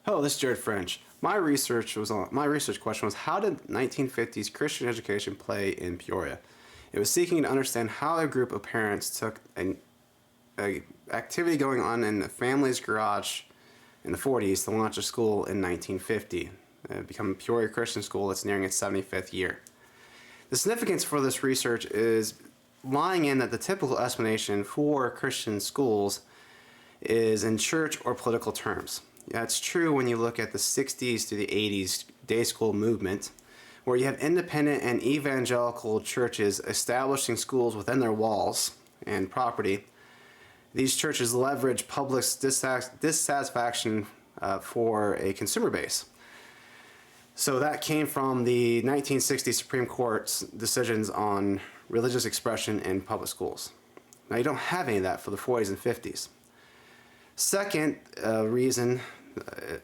Hello, this is Jared French. My research question was, how did 1950s Christian education play in Peoria? It was seeking to understand how a group of parents took an activity going on in the family's garage in the 40s to launch a school in 1950. It became Peoria Christian School that's nearing its 75th year. The significance for this research is lying in that the typical explanation for Christian schools is in church or political terms. That's true when you look at the 60s to the 80s day school movement, where you have independent and evangelical churches establishing schools within their walls and property. These churches leverage public dissatisfaction for a consumer base. So that came from the 1960 Supreme Court's decisions on religious expression in public schools. Now you don't have any of that for the 40s and 50s. Second reason,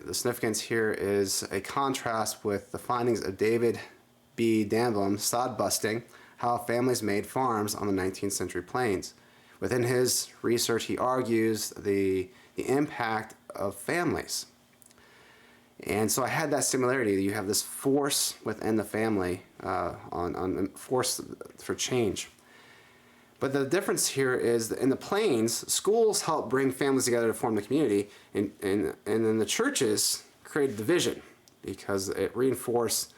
the significance here is a contrast with the findings of David B. Danblum, sod busting, how families made farms on the 19th century plains. Within his research, he argues the impact of families. And so I had that similarity. You have this force within the family on force for change. But the difference here is that in the plains, schools help bring families together to form the community, and then the churches create division because it reinforced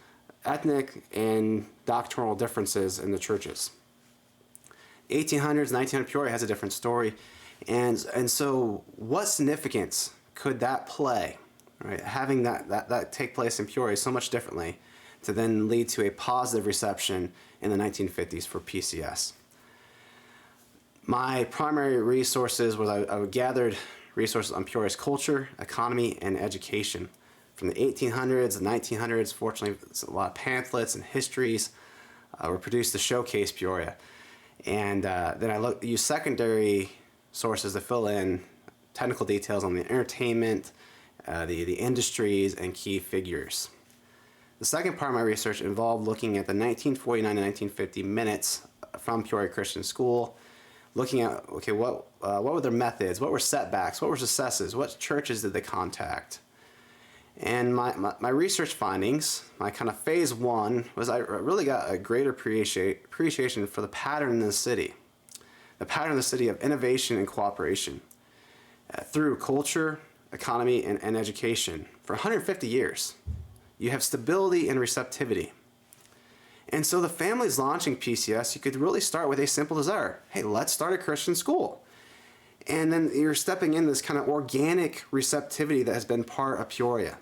ethnic and doctrinal differences in the churches. 1800s, 1900 Peoria has a different story, and so what significance could that play? Right? Having that take place in Peoria so much differently to then lead to a positive reception in the 1950s for PCS. My primary resources was I gathered resources on Peoria's culture, economy, and education. From the 1800s and 1900s, fortunately, a lot of pamphlets and histories were produced to showcase Peoria. And then I used secondary sources to fill in technical details on the entertainment, the industries, and key figures. The second part of my research involved looking at the 1949 and 1950 minutes from Peoria Christian School, looking at, okay, what were their methods, what were setbacks, what were successes, what churches did they contact? And my research findings, my kind of phase one, was I really got a greater appreciation for the pattern in the city. The pattern in the city of innovation and cooperation through culture, economy, and education. For 150 years, you have stability and receptivity. And so the families launching PCS, you could really start with a simple desire. Hey, let's start a Christian school. And then you're stepping in this kind of organic receptivity that has been part of Peoria.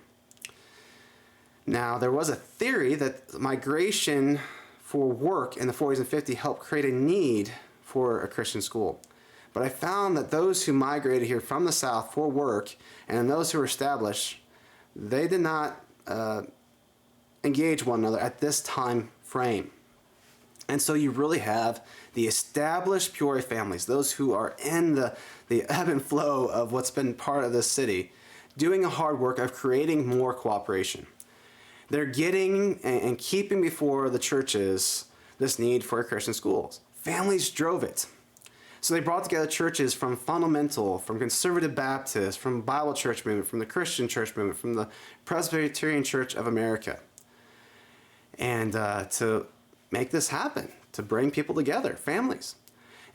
Now, there was a theory that migration for work in the 40s and 50s helped create a need for a Christian school. But I found that those who migrated here from the South for work and those who were established, they did not engage one another at this time frame. And so you really have the established Peoria families, those who are in the ebb and flow of what's been part of this city, doing a hard work of creating more cooperation. They're getting and keeping before the churches this need for Christian schools. Families drove it. So they brought together churches from fundamental, from conservative Baptist, from Bible church movement, from the Christian church movement, from the Presbyterian Church of America. And to make this happen, to bring people together, families.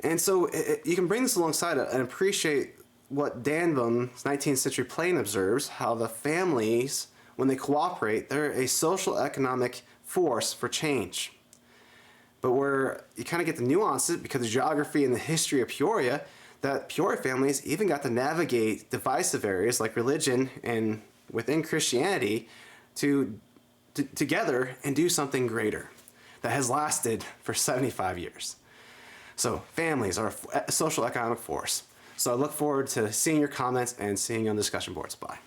And so you can bring this alongside and appreciate what Danblum's 19th century plane observes, how the families, when they cooperate, they're a social economic force for change. But where you kind of get the nuances because of the geography and the history of Peoria, that Peoria families even got to navigate divisive areas like religion and within Christianity together and do something greater that has lasted for 75 years. So families are a social economic force. So I look forward to seeing your comments and seeing you on discussion boards. Bye.